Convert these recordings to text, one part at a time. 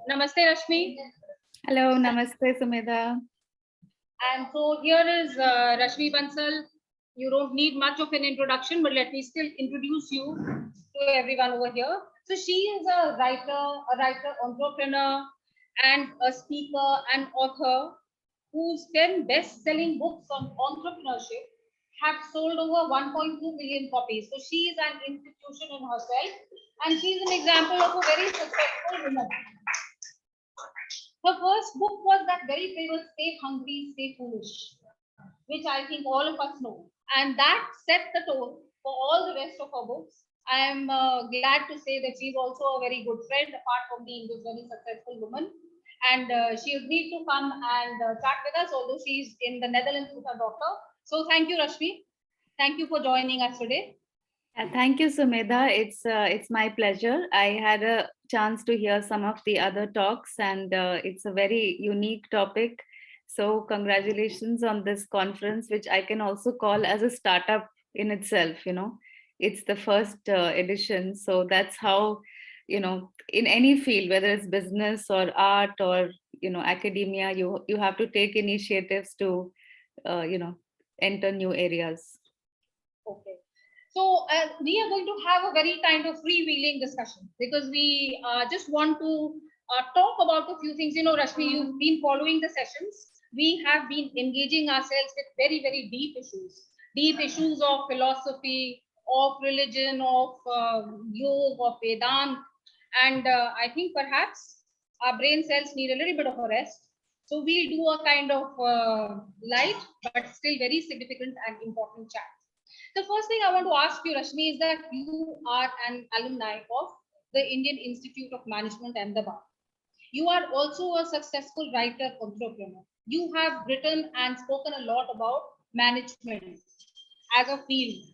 Namaste, Rashmi. Hello, namaste, Sumedha. And so here is Rashmi Bansal. You don't need much of an introduction, but let me still introduce you to everyone over here. So she is a writer, entrepreneur, and a speaker and author whose 10 best-selling books on entrepreneurship have sold over 1.2 million copies. So she is an institution in herself, and she is an example of a very successful woman. Her first book was that very famous Stay Hungry, Stay Foolish, which I think all of us know. And that set the tone for all the rest of her books. I am glad to say that she's also a very good friend, apart from being this very successful woman. And she agreed to come and chat with us, although she's in the Netherlands with her daughter. So thank you, Rashmi. Thank you for joining us today. Thank you, Sumedha. It's my pleasure. I had a chance to hear some of the other talks, and it's a very unique topic. So, congratulations on this conference, which I can also call as a startup in itself. It's the first edition. So that's how, in any field, whether it's business or art or academia, you have to take initiatives to, enter new areas. Okay. So we are going to have a very kind of freewheeling discussion because we just want to talk about a few things. Rashmi, you've been following the sessions. We have been engaging ourselves with very, very deep issues of philosophy, of religion, of yoga, of Vedant. And I think perhaps our brain cells need a little bit of a rest. So we'll do a kind of light, but still very significant and important chat. The first thing I want to ask you, Rashmi, is that you are an alumni of the Indian Institute of Management, Ahmedabad. You are also a successful writer, entrepreneur. You have written and spoken a lot about management as a field.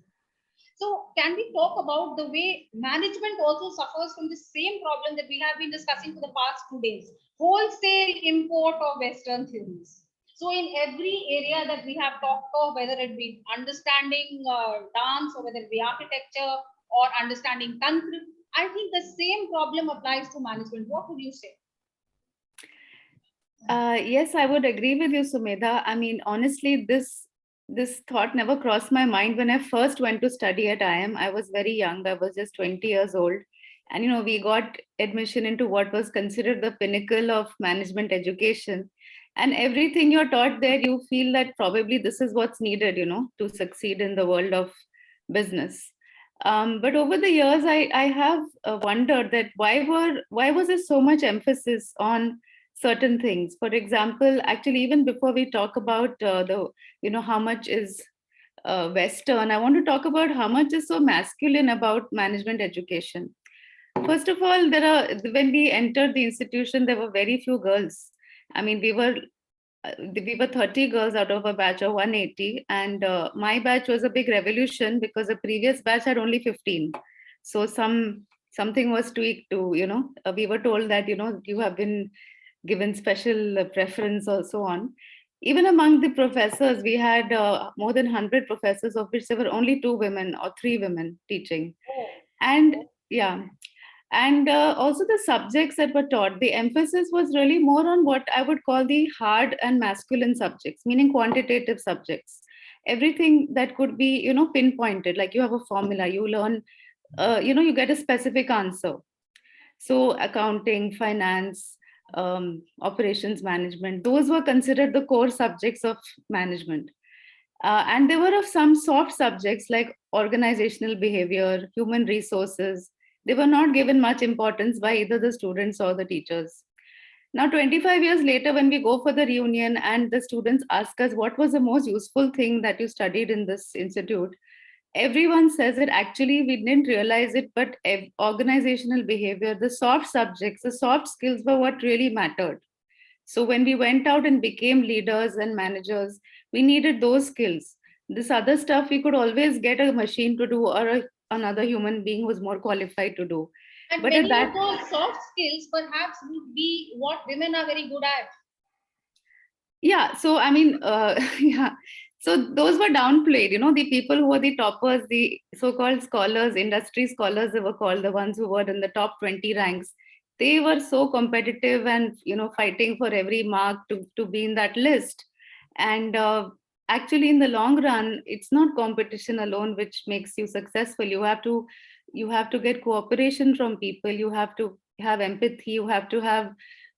So can we talk about the way management also suffers from the same problem that we have been discussing for the past 2 days? Wholesale import of Western theories. So in every area that we have talked of, whether it be understanding dance or whether it be architecture or understanding tantra, I think the same problem applies to management. What would you say? Yes, I would agree with you, Sumedha. I mean, honestly, this thought never crossed my mind when I first went to study at IIM. I was very young. I was just 20 years old. And, we got admission into what was considered the pinnacle of management education. And everything you're taught there, you feel that probably this is what's needed, to succeed in the world of business. But over the years, I have wondered that why was there so much emphasis on certain things? For example, actually, even before we talk about how much is Western, I want to talk about how much is so masculine about management education. First of all, when we entered the institution, there were very few girls. I mean, we were 30 girls out of a batch of 180, and my batch was a big revolution because the previous batch had only 15. So something was tweaked to, we were told that, you have been given special preference or so on. Even among the professors, we had more than 100 professors, of which there were only 2 women or 3 women teaching. And yeah, and also the subjects that were taught, the emphasis was really more on what I would call the hard and masculine subjects, meaning quantitative subjects. Everything that could be, pinpointed, like you have a formula, you learn, you get a specific answer. So accounting, finance, operations management, those were considered the core subjects of management. And there were of some soft subjects like organizational behavior, human resources. They were not given much importance by either the students or the teachers. Now, 25 years later, when we go for the reunion and the students ask us what was the most useful thing that you studied in this institute, everyone says it. Actually, we didn't realize it, but organizational behavior, the soft subjects, the soft skills were what really mattered. So when we went out and became leaders and managers, we needed those skills. This other stuff we could always get a machine to do, or another human being was more qualified to do. And but many of those soft skills perhaps would be what women are very good at. Yeah. So I mean, yeah. So those were downplayed. The people who were the toppers, the so-called scholars, industry scholars, they were called, the ones who were in the top 20 ranks. they were so competitive and fighting for every mark to be in that list. And actually, in the long run, it's not competition alone which makes you successful. You have to get cooperation from people. You have to have empathy. You have to have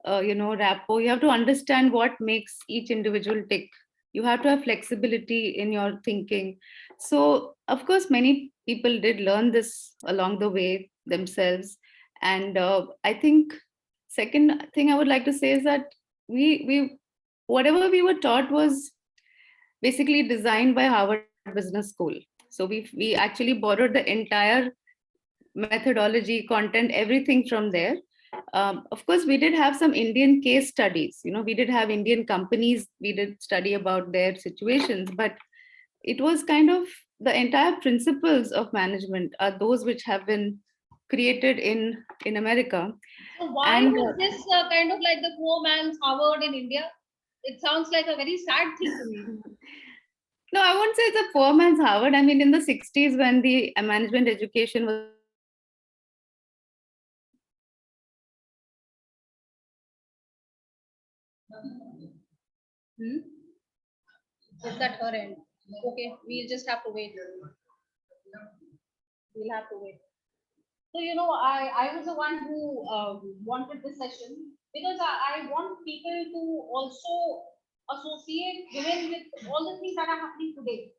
rapport. You have to understand what makes each individual tick. You have to have flexibility in your thinking. So of course many people did learn this along the way themselves. And I think second thing I would like to say is that we whatever we were taught was basically designed by Harvard Business School. So we actually borrowed the entire methodology, content, everything from there. Of course, we did have some Indian case studies. We did have Indian companies. We did study about their situations, but it was kind of the entire principles of management are those which have been created in America. So why And was this kind of like the poor man's Harvard in India? It sounds like a very sad thing to me. no, I won't say it's a poor man's Harvard. I mean, in the 60s, when the management education was Hmm? Is that her end? Okay, we'll just have to wait. We'll have to wait. So, I was the one who wanted this session because I want people to also associate women with all the things that are happening today.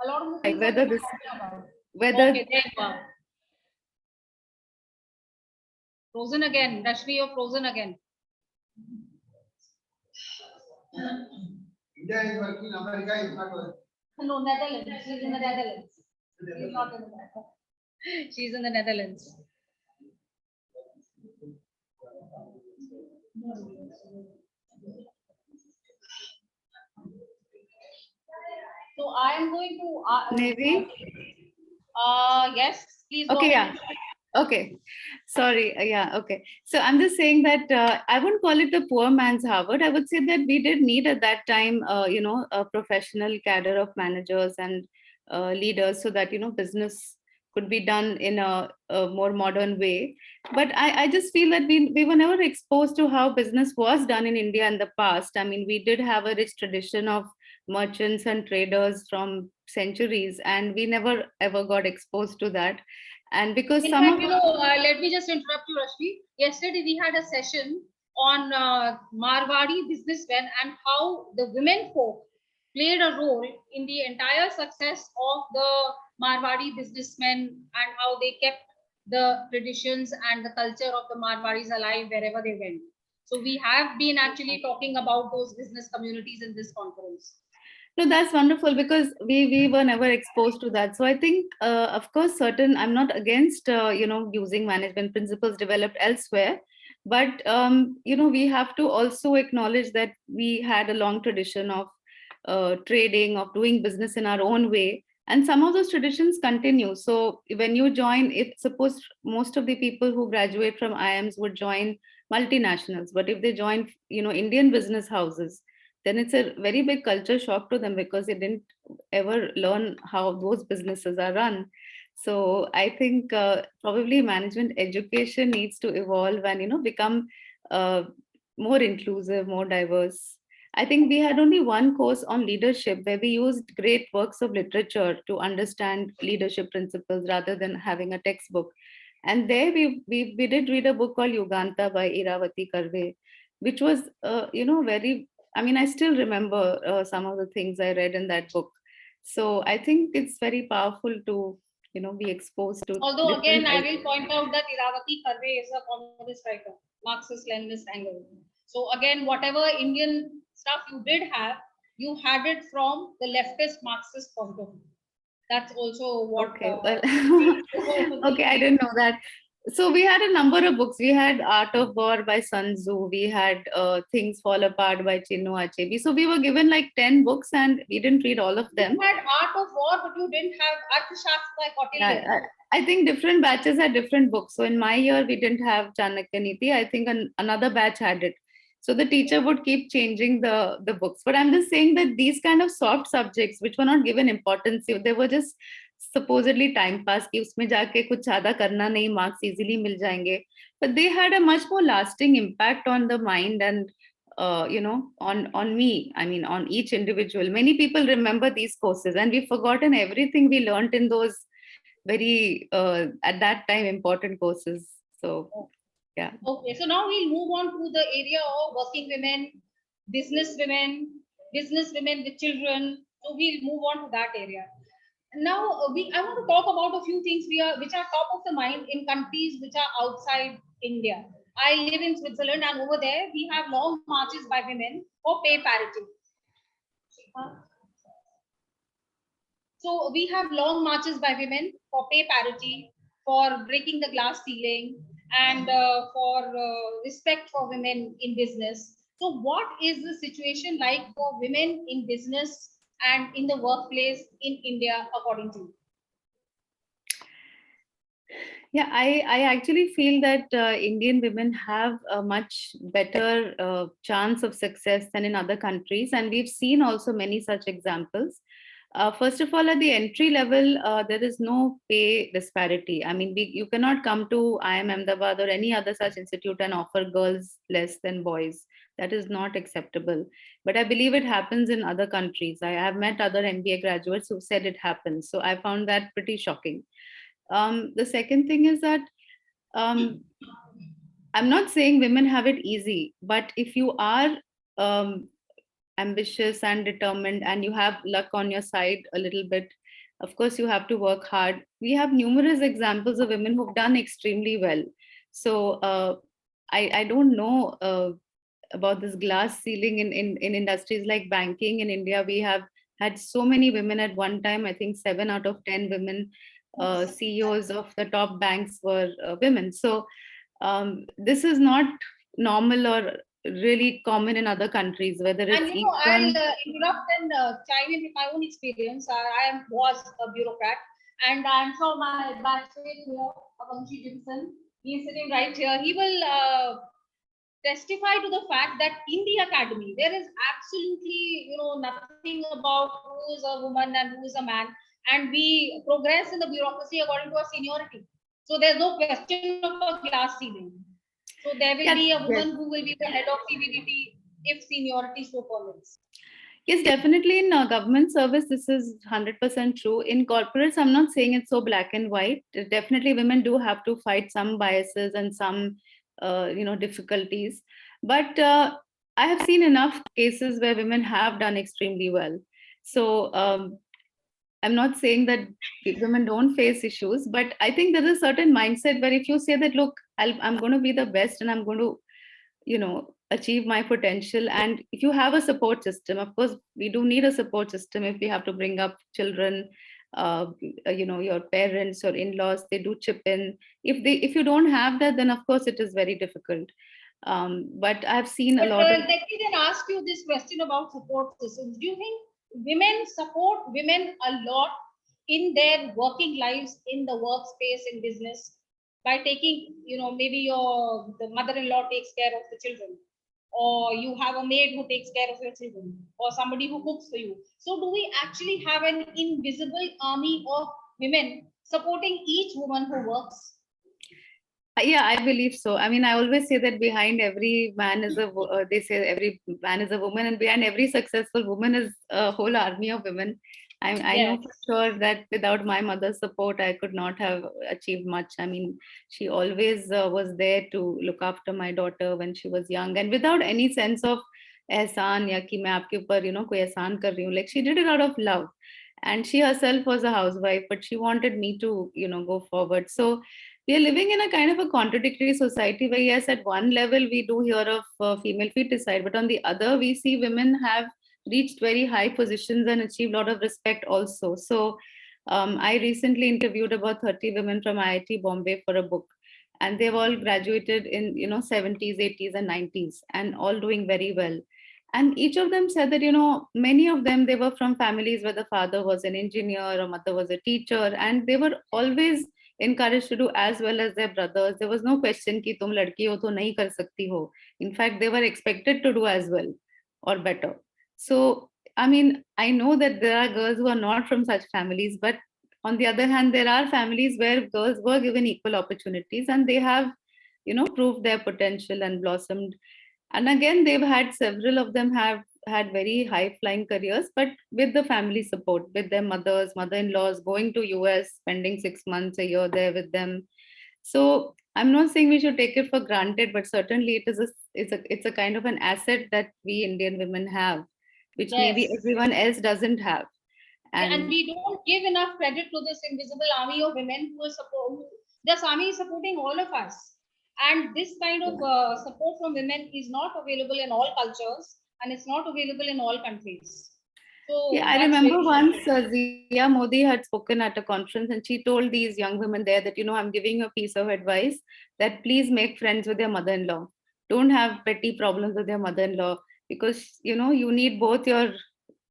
A lot of the like things that we whether are this talking about. whether Okay, there you are. Frozen again. Rashmi, you're frozen again. India is working, America is not working. No, Netherlands. She's in the Netherlands. She's not in America. She's in the Netherlands. So I am going to. Navy. Yes, please go Okay, ahead. yeah. Okay, sorry. Yeah, okay. So I'm just saying that I wouldn't call it the poor man's Harvard. I would say that we did need at that time, a professional cadre of managers and leaders so that, business could be done in a more modern way. But I just feel that we were never exposed to how business was done in India in the past. I mean, we did have a rich tradition of merchants and traders from centuries, and we never ever got exposed to that. And because In some fact, of let me just interrupt you, Rashmi. Yesterday we had a session on Marwari businessmen and how the women folk played a role in the entire success of the Marwari businessmen and how they kept the traditions and the culture of the Marwaris alive wherever they went. So we have been actually talking about those business communities in this conference. no, that's wonderful because we were never exposed to that. So I think, of course, certain I'm not against using management principles developed elsewhere, but we have to also acknowledge that we had a long tradition of trading, of doing business in our own way, and some of those traditions continue. So when you join, if suppose most of the people who graduate from IIMs would join multinationals, but if they join Indian business houses, then it's a very big culture shock to them because they didn't ever learn how those businesses are run. So I think probably management education needs to evolve and become uh, more inclusive, more diverse. I think we had only one course on leadership where we used great works of literature to understand leadership principles rather than having a textbook. And there we did read a book called Yuganta by Iravati Karve, which was very, I mean, I still remember some of the things I read in that book. So I think it's very powerful to be exposed to Although again, different I will point out that Iravati Karve is a communist writer, Marxist-Leninist angle. So again, whatever Indian stuff you did have, you had it from the leftist Marxist point of view. That's also what. Okay, well, okay, I didn't know that. So we had a number of books. We had Art of War by Sun Tzu. We had Things Fall Apart by Chinua Achebe. So we were given like 10 books and we didn't read all of You them. had Art of War, but you didn't have Arthashastra by Kautilya. Yeah, I think different batches had different books. So in my year, we didn't have Chanakya Niti. I think another batch had it. So the teacher would keep changing the books. But I'm just saying that these kind of soft subjects, which were not given importance, they were just supposedly time pass ki usme jaake kuch zyada karna nahi, marks easily mil jayenge, but they had a much more lasting impact on the mind and on me, I mean on each individual. Many people remember these courses and we've forgotten everything we learned in those very at that time important courses. So yeah. Okay, so now we'll move on to the area of working women, business women, business women with children. So we'll move on to that area. Now I want to talk about a few things which are top of the mind in countries which are outside India. I live in Switzerland, and over there we have long marches by women for pay parity. So we have long marches by women for pay parity, for breaking the glass ceiling, and for respect for women in business. So what is the situation like for women in business and in the workplace in India, according to you? Yeah, I actually feel that Indian women have a much better chance of success than in other countries. And we've seen also many such examples. First of all, at the entry level, there is no pay disparity. I mean, you cannot come to IIM Ahmedabad or any other such institute and offer girls less than boys. That is not acceptable. But I believe it happens in other countries. I have met other MBA graduates who said it happens. So I found that pretty shocking. The second thing is that um, I'm not saying women have it easy, but if you are um, ambitious and determined and you have luck on your side a little bit, of course, you have to work hard. We have numerous examples of women who've done extremely well. So I don't know about this glass ceiling in industries like banking in India. We have had so many women at one time. I think 7 out of 10 women CEOs of the top banks were women. So this is not normal or really common in other countries, whether And it's I'll econ. interrupt and chime in with my own experience. Was a bureaucrat, and I'm sure my batchmate here, Avanshi Jimson, he's sitting right here. He will testify to the fact that in the academy there is absolutely nothing about who is a woman and who is a man, and we progress in the bureaucracy according to our seniority. So there's no question of a glass ceiling. So there will be a Yes, woman yes. who will be the head of CBDT if seniority so permits. Yes, definitely in government service, this is 100% true. In corporates, I'm not saying it's so black and white. Definitely, women do have to fight some biases and some, difficulties. But I have seen enough cases where women have done extremely well. So I'm not saying that women don't face issues, but I think there's a certain mindset where if you say that, look, I'm going to be the best and I'm going to achieve my potential, and if you have a support system, of course we do need a support system if we have to bring up children, your parents or in-laws, they do chip in. If you don't have that, then of course it is very difficult. But I've seen a But lot of. let me then ask you this question about support systems. Do you think women support women a lot in their working lives, in the workspace, in business, by taking, maybe the mother-in-law takes care of the children, or you have a maid who takes care of your children, or somebody who cooks for you. So do we actually have an invisible army of women supporting each woman who works? Yeah, I believe so. I mean, I always say that behind every man is they say every man is a woman, and behind every successful woman is a whole army of women. I know Yes. for sure that without my mother's support, I could not have achieved much. I mean, she always was there to look after my daughter when she was young, and without any sense of ehsan ya ki main aapke upar, koi ehsan kar rahi hu. Like, she did it out of love, and she herself was a housewife, but she wanted me to, go forward. So we are living in a kind of a contradictory society where, yes, at one level we do hear of female feticide, but on the other we see women have reached very high positions and achieved a lot of respect also. So I recently interviewed about 30 women from IIT Bombay for a book, and they've all graduated in 70s, 80s and 90s, and all doing very well. And each of them said that, many of them, they were from families where the father was an engineer or mother was a teacher, and they were always encouraged to do as well as their brothers. There was no question ki tum ladki ho to nahi kar sakti ho. In fact, they were expected to do as well or better. So I mean, I know that there are girls who are not from such families, but on the other hand, there are families where girls were given equal opportunities and they have, proved their potential and blossomed. And again, they've had several of them have had very high flying careers, but with the family support, with their mothers, mother-in-laws, going to US, spending 6 months a year there with them. So I'm not saying we should take it for granted, but certainly it's a kind of an asset that we Indian women have, which maybe Yes. everyone else doesn't have. Yeah, and And we don't give enough credit to this invisible army of women who are support. This army is supporting all of us, and this kind of support from women is not available in all cultures, and it's not available in all countries. yeah, So I that's remember very once important. Zia Modi had spoken at a conference and she told these young women there that, I'm giving you a piece of advice that please make friends with your mother in law. Don't have petty problems with your mother in law because, you need both your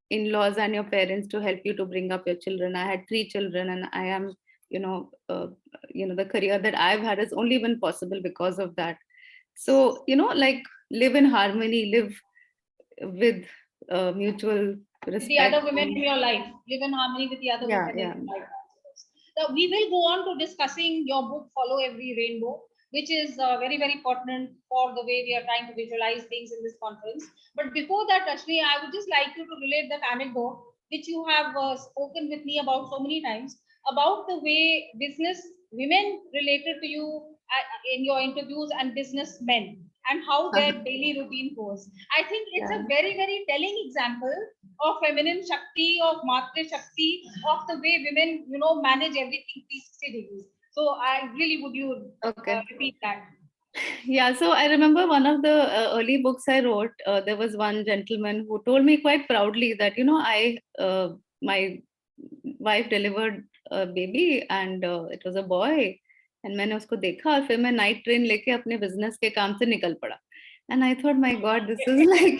in-laws and your parents to help you to bring up your children. I had 3 children and I am, you know, uh, the career that I've had has only been possible because of that. So, like live in harmony, live with mutual With the other respect. women And in your life, live in harmony with the other yeah, women in yeah, your life. Now, we will go on to discussing your book, Follow Every Rainbow, which is very, very pertinent for the way we are trying to visualize things in this conference. But before that, Rashmi, I would just like you to relate that anecdote, which you have spoken with me about so many times, about the way business women related to you in your interviews and businessmen and how their daily routine goes. I think it's yeah. a very, very telling example of feminine Shakti, of Matre Shakti, of the way women, manage everything 360 degrees. So I really would you Okay. repeat that. Yeah, so I remember one of the early books I wrote. There was one gentleman who told me quite proudly that, my wife delivered a baby and it was a boy. And मैंने उसको देखा और फिर मैं night train लेके अपने business के काम से निकल पड़ा. And I thought, my God, this is like,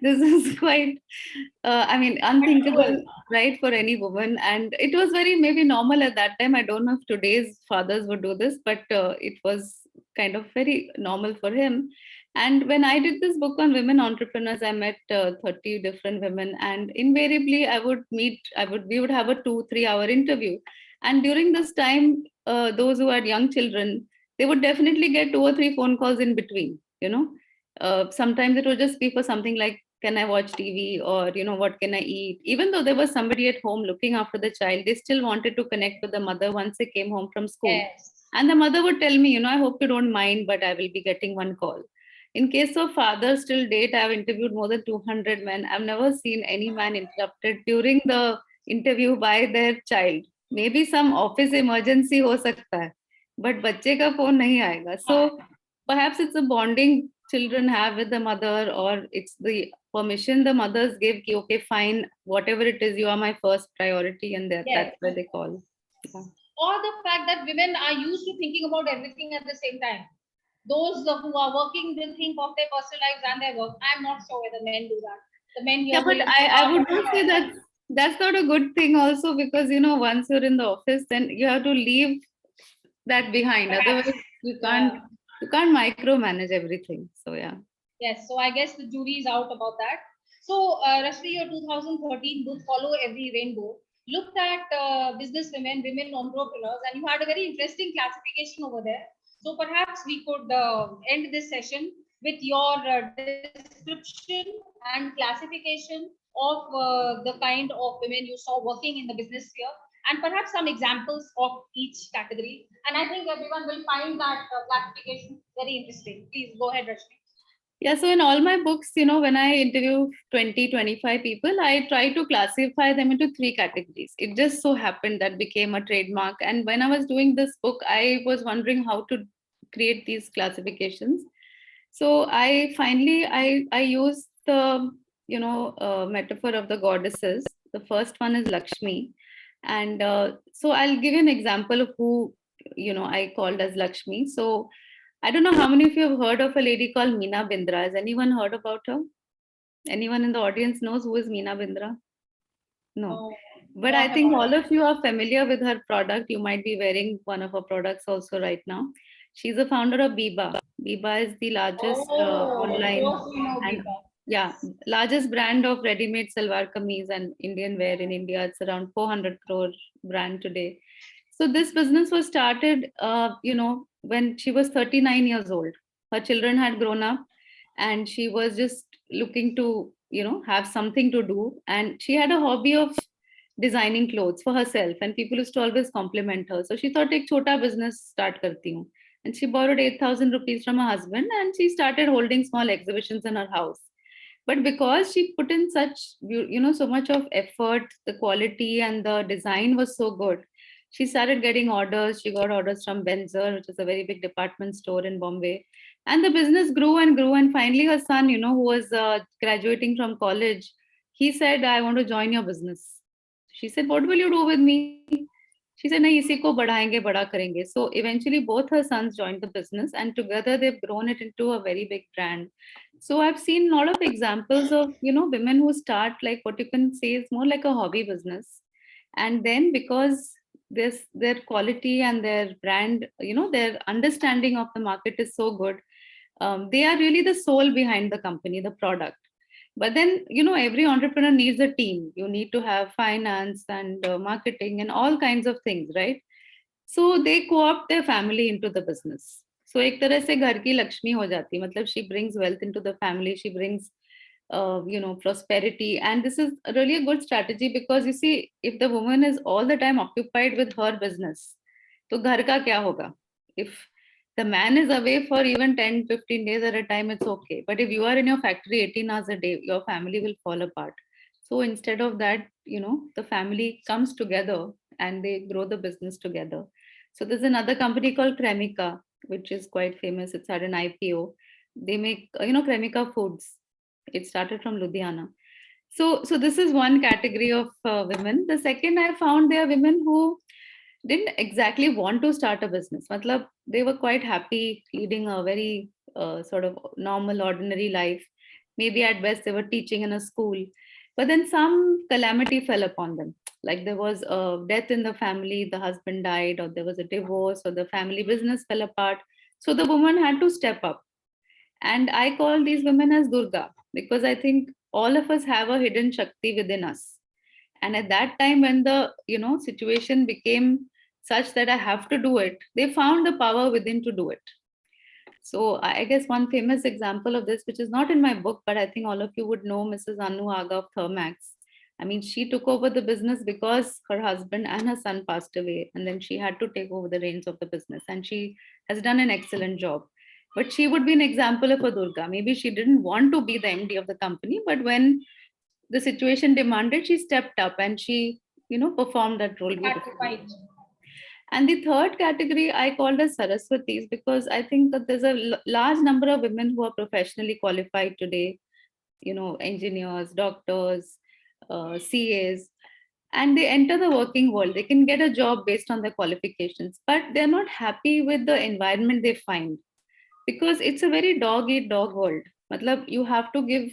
this is quite, I mean, Actual. unthinkable, right, for any woman. And it was very maybe normal at that time. I don't know if today's fathers would do this, but it was kind of very normal for him. And when I did this book on women entrepreneurs, I met 30 different women, and invariably we would have a 2-3 hour interview. And during this time, those who had young children, they would definitely get 2 or 3 phone calls in between, sometimes it would just be for something like, can I watch TV, or, what can I eat? Even though there was somebody at home looking after the child, they still wanted to connect with the mother once they came home from school. Yes. And the mother would tell me, I hope you don't mind, but I will be getting one call. In case of fathers till date, I've interviewed more than 200 men. I've never seen any man interrupted during the interview by their child. Maybe some office emergency ho sakta hai, but बच्चे का phone नहीं आएगा. So perhaps it's a bonding children have with the mother, or it's the permission the mothers give ki, okay, fine, whatever it is, you are my first priority, and Yes. that's why they call. Yeah. Or the fact that women are used to thinking about everything at the same time. Those who are working will think of their personal lives and their work. I'm not sure whether men do that. The men Yeah, here but will. I would not say that that's not a good thing also, because once you're in the office, then you have to leave that behind. Perhaps. Otherwise, you can't Yeah. you can't micromanage everything. So yeah. Yes, so I guess the jury is out about that. So, Rashmi, your 2013 book, Follow Every Rainbow, looked at business women entrepreneurs, and you had a very interesting classification over there. So, perhaps we could end this session with your description and classification of the kind of women you saw working in the business sphere, and perhaps some examples of each category. And I think everyone will find that classification very interesting. Please go ahead, Rashmi. Yeah, so in all my books, when I interview 20-25 people, I try to classify them into 3 categories. It just so happened that became a trademark. And when I was doing this book, I was wondering how to create these classifications. So I used the metaphor of the goddesses. The first one is Lakshmi, and so I'll give you an example of who I called as Lakshmi. So I don't know how many of you have heard of a lady called Meena Bindra. Has anyone heard about her? Anyone in the audience knows who is Meena Bindra? No. No, But I not think about all it. of you are familiar with her product. You might be wearing one of her products also right now. She's a founder of Biba. Biba is the largest Oh, of online course we know and Geeta. Yeah, largest brand of ready-made salwar kameez and Indian wear in India. It's around 400 crore brand today. So this business was started, when she was 39 years old. Her children had grown up, and she was just looking to, have something to do. And she had a hobby of designing clothes for herself, and people used to always compliment her. So she thought, एक छोटा business start करती हूँ. And she borrowed 8,000 rupees from her husband, and she started holding small exhibitions in her house. But because she put in such, so much of effort, the quality and the design was so good, she started getting orders. She got orders from Bansal, which is a very big department store in Bombay, and the business grew and grew. And finally her son, who was graduating from college, he said, I want to join your business. She said, what will you do with me? She said, nahi, isi ko badhayenge, bada karenge. So eventually both her sons joined the business, and together they've grown it into a very big brand. So I've seen a lot of examples of, women who start, like, what you can say is more like a hobby business. And then because this their quality and their brand, their understanding of the market is so good, they are really the soul behind the company, the product. But then, every entrepreneur needs a team. You need to have finance and marketing and all kinds of things, right? So they co-opt their family into the business. So एक तरह से घर की लक्ष्मी हो जाती है. मतलब she brings wealth into the family. She brings prosperity. And this is really a good strategy, because you see, if the woman is all the time occupied with her business, तो घर का क्या होगा? If the man is away for even 10, 15 days at a time, it's okay. But if you are in your factory 18 hours a day, your family will fall apart. So instead of that, the family comes together and they grow the business together. So there's another company called Cremica, which is quite famous. It's had an IPO. They make, Cremica foods. It started from Ludhiana. So this is one category of women. The second, I found, there are women who didn't exactly want to start a business. Matlab, they were quite happy leading a very sort of normal, ordinary life. Maybe at best they were teaching in a school. But then some calamity fell upon them. Like there was a death in the family, the husband died, or there was a divorce, or the family business fell apart. So the woman had to step up. And I call these women as Durga, because I think all of us have a hidden Shakti within us. And at that time, when the situation became such that I have to do it, they found the power within to do it. So I guess one famous example of this, which is not in my book, but I think all of you would know, Mrs. Anu Aga of Thermax. I mean, she took over the business because her husband and her son passed away, and then she had to take over the reins of the business, and she has done an excellent job. But she would be an example of a Durga. Maybe she didn't want to be the MD of the company, but when the situation demanded, she stepped up and she, performed that role Had to beautifully. fight. And the third category I called as Saraswatis, because I think that there's a large number of women who are professionally qualified today, engineers, doctors, CAs, and they enter the working world. They can get a job based on their qualifications, but they're not happy with the environment they find, because it's a very dog eat dog world. Matlab, you have to give,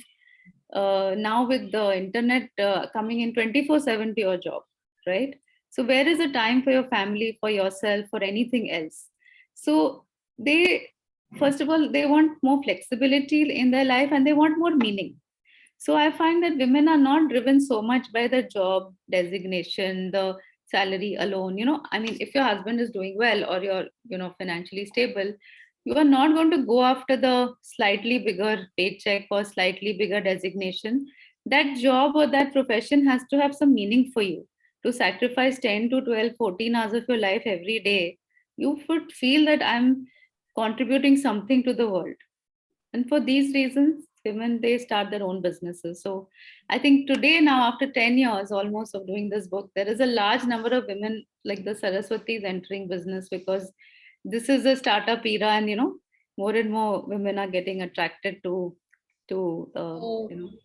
now with the internet coming in 24/7 to your job, right? So where is the time for your family, for yourself, for anything else? So they, first of all, they want more flexibility in their life, and they want more meaning. So I find that women are not driven so much by the job designation, the salary alone. I mean, if your husband is doing well, or you're, financially stable, you are not going to go after the slightly bigger paycheck or slightly bigger designation. That job or that profession has to have some meaning for you. To sacrifice 10 to 12, 14 hours of your life every day, you would feel that I'm contributing something to the world. And for these reasons, women, they start their own businesses. So I think today, now after 10 years almost of doing this book, there is a large number of women like the Saraswatis entering business, because this is a startup era, and more and more women are getting attracted to So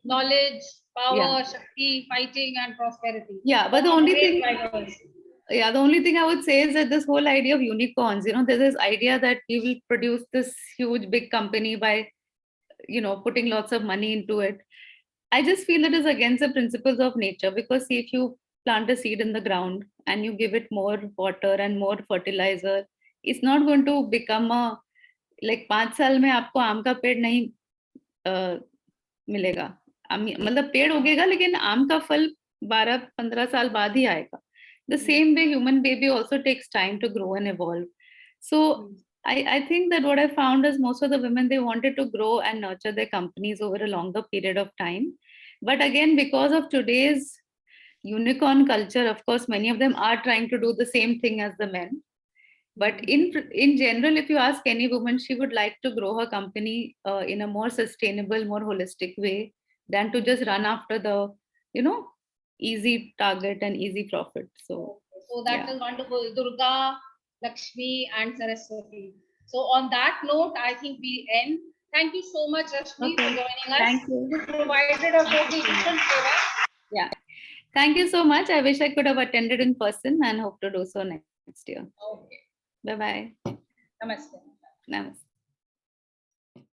knowledge, yeah. power, Shakti, fighting, and prosperity. Yeah, but All the only great thing, drivers. yeah, the only thing I would say is that this whole idea of unicorns, there's this idea that we will produce this huge big company by, putting lots of money into it. I just feel it is against the principles of nature, because see, if you plant a seed in the ground and you give it more water and more fertilizer, it's not going to become a, like 5 साल में आपको आम का पेड़ नहीं मिलेगा. मतलब पेड़ उगेगा लेकिन आम का फल 12-15 साल बाद ही आएगा. The same way human baby also takes time to grow and evolve. So I think that what I found is most of the women, they wanted to grow and nurture their companies over a longer period of time. But again, because of today's unicorn culture, of course, many of them are trying to do the same thing as the men. But in general, if you ask any woman, she would like to grow her company in a more sustainable, more holistic way than to just run after the, easy target and easy profit. So that is wonderful. Durga, Lakshmi, and Saraswati. So on that note, I think we end. Thank you so much, Rashmi, for joining us. Thank you. You provided a very different flavor. Yeah. Thank you so much. I wish I could have attended in person and hope to do so next year. Okay. Bye-bye. Namaste. Namaste.